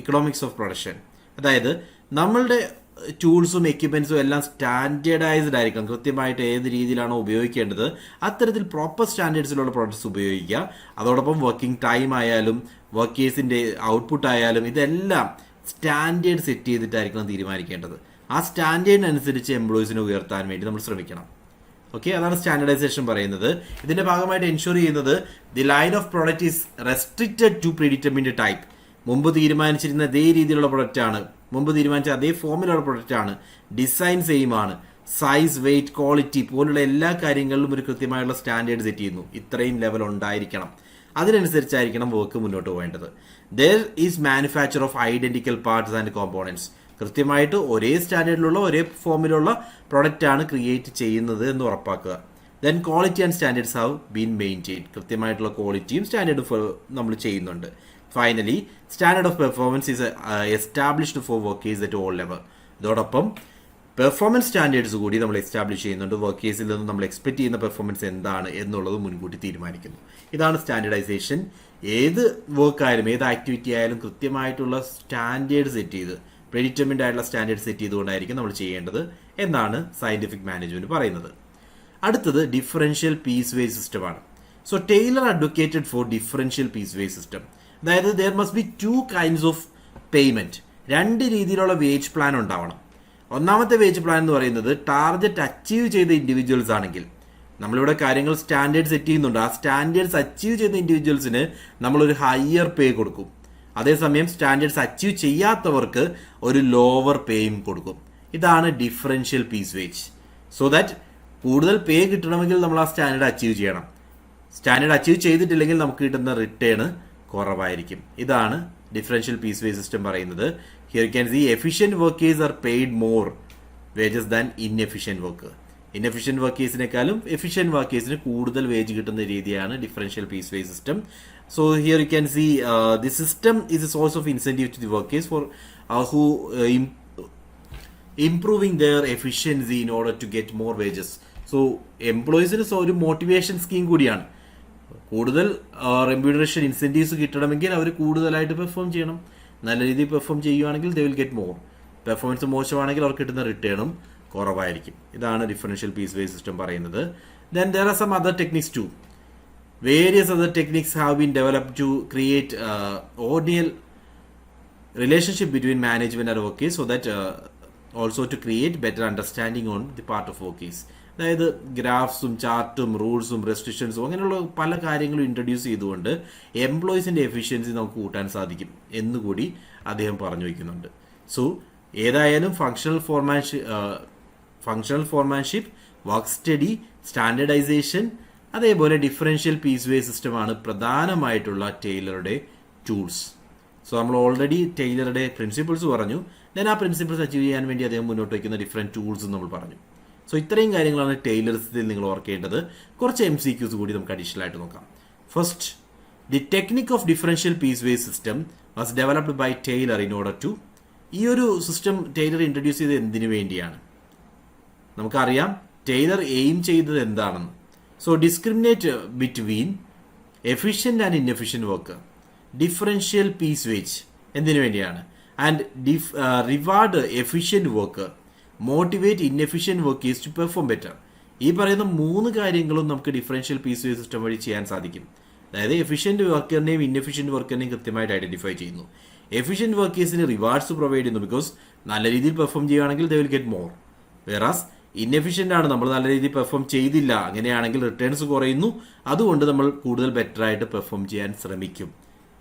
economics of production. അതായത് നമ്മളുടെ ടൂൾസും എക്യുപ്മെന്റ്സും എല്ലാം സ്റ്റാൻഡേർഡൈസ്ഡ് ആയിരിക്കണം. കൃത്യമായിട്ട് ഏത് രീതിയിലാണോ ഉപയോഗിക്കേണ്ടത് അത്തരത്തിൽ പ്രോപ്പർ സ്റ്റാൻഡേർഡ്സിലുള്ള പ്രോഡക്ട്സ് ഉപയോഗിക്കുക. അതോടൊപ്പം വർക്കിംഗ് ടൈം ആയാലും വർക്കേഴ്സിന്റെ ഔട്ട്പുട്ട് ആയാലും ഇതെല്ലാം സ്റ്റാൻഡേർഡ് സെറ്റ് ചെയ്തിട്ടായിരിക്കണം തീരുമാനിക്കേണ്ടത്. ആ സ്റ്റാൻഡേർഡിനനുസരിച്ച് എംപ്ലോയീസിനെ ഉയർത്താൻ വേണ്ടി നമ്മൾ ശ്രമിക്കണം. ഓക്കെ, അതാണ് സ്റ്റാൻഡർഡൈസേഷൻ പറയുന്നത്. ഇതിന്റെ ഭാഗമായിട്ട് എൻഷുർ ചെയ്യുന്നത് the line of product is restricted to predetermined type. മുമ്പ് തീരുമാനിച്ചിരുന്ന അതേ രീതിയിലുള്ള പ്രൊഡക്റ്റ് ആണ്, മുമ്പ് തീരുമാനിച്ച അതേ ഫോമിലുള്ള പ്രൊഡക്റ്റ് ആണ്, ഡിസൈൻ സെയിം ആണ്, സൈസ്, വെയിറ്റ്, ക്വാളിറ്റി പോലുള്ള എല്ലാ കാര്യങ്ങളിലും ഒരു കൃത്യമായുള്ള സ്റ്റാൻഡേർഡ് സെറ്റ് ചെയ്യുന്നു. ഇത്രയും ലെവൽ ഉണ്ടായിരിക്കണം, അതിനനുസരിച്ചായിരിക്കണം വർക്ക് മുന്നോട്ട് പോകേണ്ടത്. There is manufacture of identical parts and components. കൃത്യമായിട്ട് ഒരേ സ്റ്റാൻഡേർഡിലുള്ള ഒരേ ഫോമിലുള്ള പ്രൊഡക്റ്റ് ആണ് ക്രിയേറ്റ് ചെയ്യുന്നത് എന്ന് ഉറപ്പാക്കുക. Then quality and standards have been maintain. കൃത്യമായിട്ടുള്ള ക്വാളിറ്റിയും സ്റ്റാൻഡേർഡും നമ്മൾ ചെയ്യുന്നുണ്ട്. Finally standard of performance is established four workers at all level. ഇതോടൊപ്പം പെർഫോമൻസ് സ്റ്റാൻഡേർഡ്സ് കൂടി നമ്മൾ എസ്റ്റാബ്ലിഷ് ചെയ്യുന്നുണ്ട്. വർക്കേഴ്സിൽ നിന്ന് നമ്മൾ എക്സ്പെക്ട് ചെയ്യുന്ന പെർഫോമൻസ് എന്താണ് എന്നുള്ളത് മുൻകൂട്ടി തീരുമാനിക്കുന്നു. ഇതാണ് സ്റ്റാൻഡേർഡൈസേഷൻ. ഏത് വർക്ക് ആയാലും ഏത് ആക്ടിവിറ്റി ആയാലും കൃത്യമായിട്ടുള്ള സ്റ്റാൻഡേർഡ് സെറ്റ് ചെയ്ത് പ്രെഡിറ്റർമിൻഡ് ആയിട്ടുള്ള സ്റ്റാൻഡേർഡ് സെറ്റ് ചെയ്തുകൊണ്ടായിരിക്കും നമ്മൾ ചെയ്യേണ്ടത് എന്നാണ് സയന്റിഫിക് മാനേജ്മെന്റ് പറയുന്നത്. അടുത്തത് ഡിഫറൻഷ്യൽ പീസ് വേസ് സിസ്റ്റമാണ്. So Taylor advocated for differential piece wages system. അതായത് there must be 2 kinds of payment. 2 രീതിയിലുള്ള വേജ് പ്ലാൻ ഉണ്ടാവണം. ഒന്നാമത്തെ വേജ് പ്ലാൻ എന്ന് പറയുന്നത് ടാർഗറ്റ് അച്ചീവ് ചെയ്ത ഇൻഡിവിജ്വൽസ് ആണെങ്കിൽ നമ്മളിവിടെ കാര്യങ്ങൾ സ്റ്റാൻഡേർഡ് സെറ്റ് ചെയ്യുന്നുണ്ട്. ആ സ്റ്റാൻഡേർഡ്സ് അച്ചീവ് ചെയ്ത ഇൻഡിവിജ്വൽസിന് നമ്മളൊരു ഹയർ പേ കൊടുക്കും. അതേസമയം സ്റ്റാൻഡേർഡ്സ് അച്ചീവ് ചെയ്യാത്തവർക്ക് ഒരു ലോവർ പേയും കൊടുക്കും. ഇതാണ് differential piece wage. So that കൂടുതൽ പേ കിട്ടണമെങ്കിൽ നമ്മൾ ആ സ്റ്റാൻഡേർഡ് അച്ചീവ് ചെയ്യണം. സ്റ്റാൻഡേർഡ് അച്ചീവ് ചെയ്തിട്ടില്ലെങ്കിൽ നമുക്ക് കിട്ടുന്ന റിട്ടേൺ കുറവായിരിക്കും. ഇതാണ് ഡിഫറൻഷ്യൽ പീസ് വേജ് സിസ്റ്റം പറയുന്നത്. Here you can see efficient workers are paid more wages than inefficient worker. Inefficient വർക്കേഴ്സിനേക്കാളും എഫിഷ്യന്റ് വർക്കേഴ്സിന് കൂടുതൽ വേജ് കിട്ടുന്ന രീതിയാണ് differential piece wage system. So here you can see the system is a source of incentive to the workers for who improving their efficiency in order to get more wages. So employees-ന് ഒരു മോട്ടിവേഷൻ സ്കീം കൂടിയാണ്. കൂടുതൽ റെമ്യൂണറേഷൻ ഇൻസെന്റീവ്സ് കിട്ടണമെങ്കിൽ അവർ കൂടുതലായിട്ട് പെർഫോം ചെയ്യണം. നല്ല രീതിയിൽ പെർഫോം ചെയ്യുകയാണെങ്കിൽ they will get more. Performance മോശമാണെങ്കിൽ അവർക്ക് കിട്ടുന്ന റിട്ടേണും കുറവായിരിക്കും. ഇതാണ് ഡിഫറൻഷ്യൽ പീസ് വേസ് സിസ്റ്റം പറയുന്നത്. Then there are some other techniques too. Various other techniques have been developed to create ordeal relationship between management and workers so that also to create better understanding on the part of workers. അതായത് ഗ്രാഫ്സും ചാർട്ടും റൂൾസും റെസ്ട്രിക്ഷൻസും അങ്ങനെയുള്ള പല കാര്യങ്ങളും ഇൻട്രൊഡ്യൂസ് ചെയ്തുകൊണ്ട് എംപ്ലോയീസിൻ്റെ എഫിഷ്യൻസി നമുക്ക് കൂട്ടാൻ സാധിക്കും എന്നുകൂടി അദ്ദേഹം പറഞ്ഞു വയ്ക്കുന്നുണ്ട്. സോ ഏതായാലും functional foremanship, work study, standardisation, അതേപോലെ ഡിഫറൻഷ്യൽ പീസ് വേ സിസ്റ്റമാണ് പ്രധാനമായിട്ടുള്ള ടൈലറുടെ ടൂൾസ്. സോ നമ്മൾ ഓൾറെഡി ടൈലറുടെ പ്രിൻസിപ്പിൾസ് പറഞ്ഞു. ദെൻ ആ പ്രിൻസിപ്പിൾസ് അച്ചീവ് ചെയ്യാൻ വേണ്ടി അദ്ദേഹം മുന്നോട്ട് വയ്ക്കുന്ന ഡിഫറെൻറ്റ് ടൂൾസ് നമ്മൾ പറഞ്ഞു. സോ ഇത്രയും കാര്യങ്ങളാണ് ടൈലറിസത്തിൽ നിങ്ങൾ ഓർക്കേണ്ടത്. കുറച്ച് MCQs കൂടി നമുക്ക് അഡീഷണൽ ആയിട്ട് നോക്കാം. First, the technique of differential piece wage system was developed by Taylor in order to. ഈ ഒരു സിസ്റ്റം ടൈലർ ഇൻട്രൊഡ്യൂസ് ചെയ്തത് എന്തിനു വേണ്ടിയാണ്? നമുക്കറിയാം ടൈലർ എയിം ചെയ്തത് എന്താണെന്ന്. So discriminate between efficient and inefficient work, differential piece wage എന്തിനു വേണ്ടിയാണ്, and reward efficient work, motivate inefficient workers to perform better. ഈ പറയുന്ന 3 കാര്യങ്ങളും നമുക്ക് ഡിഫറൻഷ്യൽ പീസ് വേ സിസ്റ്റം വഴി ചെയ്യാൻ സാധിക്കും. അതായത് എഫിഷ്യൻറ്റ് വർക്കറിനെയും ഇൻഎഫിഷ്യൻറ്റ് വർക്കറിനെയും കൃത്യമായിട്ട് ഐഡന്റിഫൈ ചെയ്യുന്നു. എഫിഷ്യൻറ്റ് വർക്കേഴ്സിന് റിവാർഡ്സ് പ്രൊവൈഡ് ചെയ്യുന്നു, ബിക്കോസ് നല്ല രീതിയിൽ പെർഫോം ചെയ്യുകയാണെങ്കിൽ they will get more. വേറാസ് inefficient ആണ്, നമ്മൾ നല്ല രീതിയിൽ പെർഫോം ചെയ്തില്ല, അങ്ങനെയാണെങ്കിൽ റിട്ടേൺസ് കുറയുന്നു, അതുകൊണ്ട് നമ്മൾ കൂടുതൽ ബെറ്റർ ആയിട്ട് പെർഫോം ചെയ്യാൻ ശ്രമിക്കും.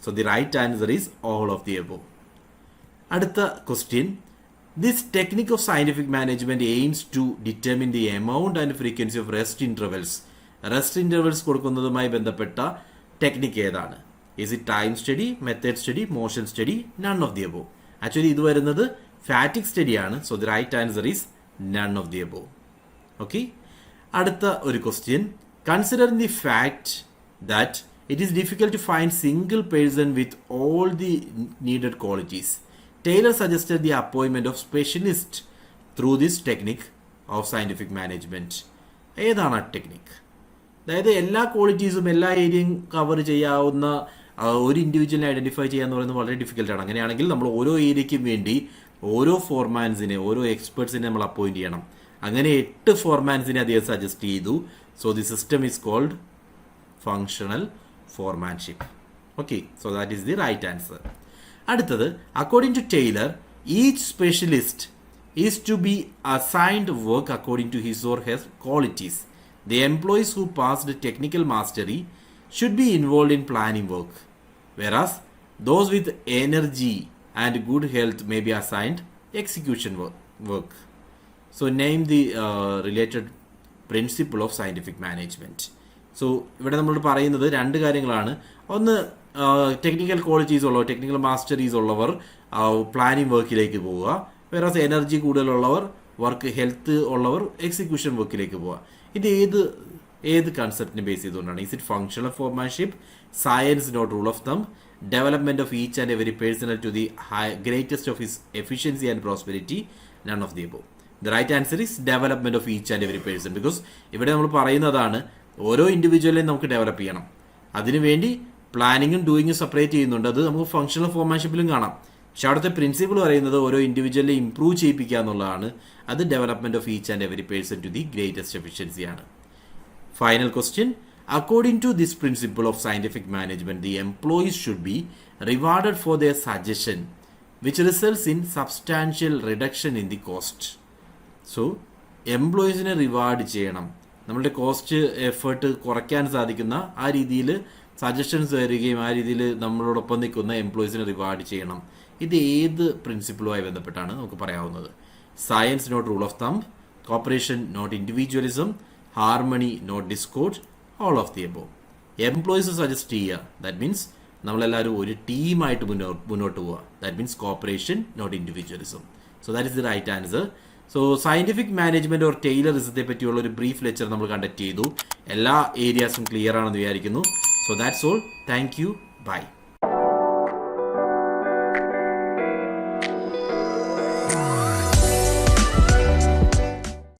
So the right answer is all of the above. അടുത്ത question, this technique of scientific management aims to determine the amount and frequency of rest intervals. Rest intervals കൊടുക്കുന്നതുമായി ബന്ധപ്പെട്ട ടെക്നിക് ഏതാണ്? Is it time study, method study, motion study, none of the above? Actually ഇത് വരുന്നത് ഫാറ്റിക് സ്റ്റഡിയാണ്. So the right answer is none of the above. Okay. അടുത്ത ഒരു question, considering the fact that it is difficult to find single person with all the needed qualities, Taylor suggested the അപ്പോയിൻമെന്റ് of specialist through this technique of scientific management. ഏതാണ് ആ ടെക്നിക്? അതായത് എല്ലാ ക്വാളിറ്റീസും എല്ലാ ഏരിയയും കവർ ചെയ്യാവുന്ന ഒരു ഇൻഡിവിജ്വലിനെ ഐഡന്റിഫൈ ചെയ്യുക എന്ന് പറയുന്നത് വളരെ ഡിഫിക്കൽട്ടാണ്. അങ്ങനെയാണെങ്കിൽ നമ്മൾ ഓരോ ഏരിയയ്ക്കും വേണ്ടി ഓരോ ഫോർമാൻസിനെ, ഓരോ എക്സ്പെർട്സിനെ നമ്മൾ അപ്പോയിന്റ് ചെയ്യണം. അങ്ങനെ 8 ഫോർമാൻസിനെ അദ്ദേഹം സജസ്റ്റ് ചെയ്തു. So the system is called functional foremanship. Okay, so that is the right answer. അടുത്തത്, according to Taylor each specialist is to be assigned work according to his or her qualities. The employees who passed technical mastery should be involved in planning work, whereas those with energy and good health may be assigned execution work. So name the related principle of scientific management. So ഇവിടെ നമ്മൾ പറയുന്നത് 2 കാര്യങ്ങളാണ്. ഒന്ന്, ടെക്നിക്കൽ ക്വാളിറ്റീസ് ഉള്ളവർ, ടെക്നിക്കൽ മാസ്റ്ററീസ് ഉള്ളവർ പ്ലാനിങ് വർക്കിലേക്ക് പോവുക, വേറെ എനർജി കൂടുതലുള്ളവർ, വർക്ക് ഹെൽത്ത് ഉള്ളവർ എക്സിക്യൂഷൻ വർക്കിലേക്ക് പോവുക. ഇത് ഏത് കൺസെപ്റ്റിനെ ബേസ് ചെയ്തുകൊണ്ടാണ്? Is it functional foremanship, science not rule of thumb, development of each and every personal to the greatest of his efficiency and prosperity? None of the above. The right answer is development of each and every person. Because ഇവിടെ നമ്മൾ പറയുന്നതാണ് ഓരോ ഇൻഡിവിജ്വലിനെയും നമുക്ക് ഡെവലപ്പ് ചെയ്യണം. അതിനുവേണ്ടി പ്ലാനിങ്ങും ഡൂയിങ്ങും സെപ്പറേറ്റ് ചെയ്യുന്നുണ്ട്. അത് നമുക്ക് ഫങ്ഷണൽ ഫോർമാൻഷിപ്പിലും കാണാം. പക്ഷെ അവിടുത്തെ പ്രിൻസിപ്പിൾ പറയുന്നത് ഓരോ ഇൻഡിവിജ്വലിനെ ഇംപ്രൂവ് ചെയ്യിപ്പിക്കുക എന്നുള്ളതാണ്. അത് development of each and every person to the greatest എഫിഷ്യൻസിയാണ്. Final question, according to this principle of scientific management, the employees should be rewarded for their suggestion, which results in substantial reduction in the cost. So, എംപ്ലോയീസിനെ റിവാർഡ് ചെയ്യണം. നമ്മളുടെ കോസ്റ്റ് എഫേർട്ട് കുറയ്ക്കാൻ സാധിക്കുന്ന ആ രീതിയിൽ സജഷൻസ് തരികയും ആ രീതിയിൽ നമ്മളോടൊപ്പം നിൽക്കുന്ന എംപ്ലോയീസിനെ റിവാർഡ് ചെയ്യണം. ഇത് ഏത് പ്രിൻസിപ്പിളുമായി ബന്ധപ്പെട്ടാണ് നമുക്ക് പറയാവുന്നത്? Science not rule of thumb, cooperation not individualism, harmony not discord, all of the above. Employees suggest ചെയ്യുക, ദാറ്റ് മീൻസ് നമ്മളെല്ലാവരും ഒരു ടീമായിട്ട് മുന്നോട്ട് പോവുക, that means cooperation not individualism. So that is the right answer. So scientific management or ടൈലറിസത്തെ പറ്റിയുള്ള ഒരു ബ്രീഫ് ലെക്ചർ നമ്മൾ കണ്ടക്ട് ചെയ്തു. എല്ലാ ഏരിയാസും ക്ലിയർ ആണെന്ന് വിചാരിക്കുന്നു. So that's all. Thank you. By.